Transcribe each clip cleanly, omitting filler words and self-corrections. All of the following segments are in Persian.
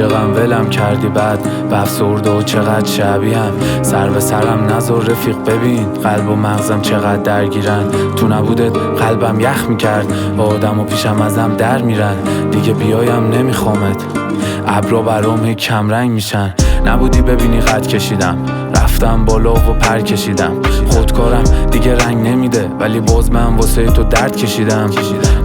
عاشقم ولم کردی بعد به افسرده و چقدر شبیهم. سر به سرم نذار رفیق ببین قلب و مغزم چقدر درگیرن. تو نبودت قلبم یخ میکرد آدم و پیشم ازم در میرن. دیگه بیایم نمیخوامت ابرا برام کمرنگ میشن. نبودی ببینی قد کشیدم رفتم بالا و پر کشیدم. خودکارم دیگه رنگ نمیده ولی باز من واسه تو درد کشیدم.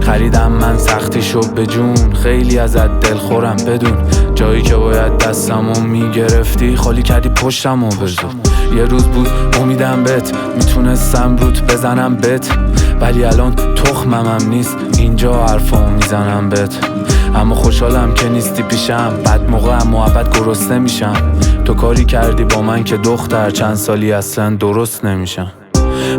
خریدم من سختی شد به جون خیلی ازت دل خورم بدون. جایی که باید دستمو میگرفتی خالی کردی پشتمو بزن. یه روز بود امیدم بهت میتونستم روت بزنم بهت ولی الان تخمم نیست اینجا حرفامو میزنم بهت. اما خوشحالم که نیستی پیشم بعد موقع محبت گرسنه میشم. تو کاری کردی با من که دختر چند سالی اصلا درست نمیشم.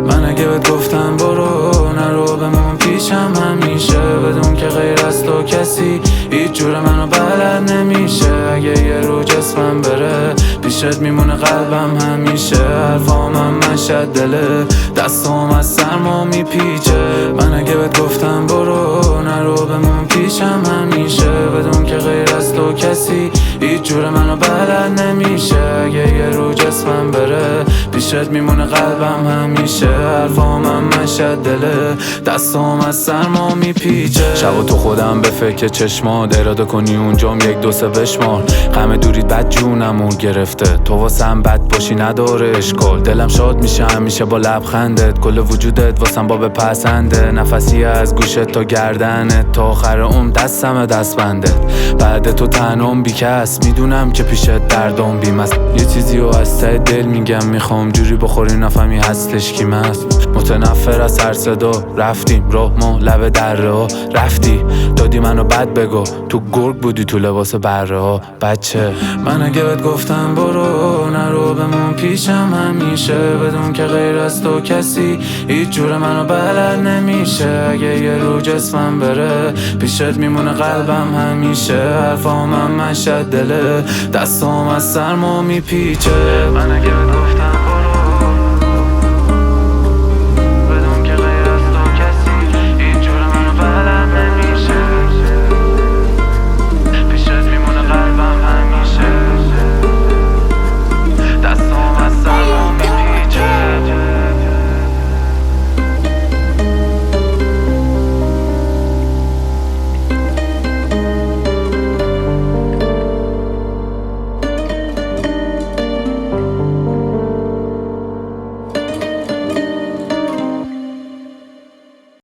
من اگه بهت گفتم برو نرو بمون پیشم همیشه بدون که غیر از تو کسی هیچ جور منو بلد نمیشه. اگه یه رو جسمم بره پیشت میمونه قلبم همیشه. حرفامم مشد دله دستام از سرما میپیچه. من اگه بهت گفتم برو نرو بمون پیشم همیشه بدون که غیر از تو کسی هیچ جور منو بلد نمیشه. اگه یه رو جسمم بره پیشت میمونه قلبم همیشه. حرفامم مشد دله دستام از سرما میپیچه. شب و تو خودم به فکر چشمات اراده کنی اونجام یک دو سه بشمار. غم دوریت بد جونمو گرفته تو واسم بد باشی نداره اشکال. دلم شاد میشه همیشه با لبخندت کل وجودت واسم باب پسنده. نفسی از گوشت تا گردنت تا آخر عمر دستم دست بندت. بعد تو تنهام بی کس میدونم که پیشت دردام بیم است. یه چیزی رو از ته دل میگم میخوام جوری بخوری نفهمی هستش کیم است. متنفر از هر صدا رفتیم راه ما لب دره ها رفتی دادی منو بد بگو تو گرگ بودی تو لباس بره ها بچه. من اگه بهت گفتم برو نرو بمون پیشم همیشه بدون که غیر از تو کسی هیچ جور منو بلد نمیشه. اگه یه رو جسمم بره پیشت میمونه قلبم همیشه. حرفامم مشد دله دستام از سرما میپیچه. من اگه بهت گفتم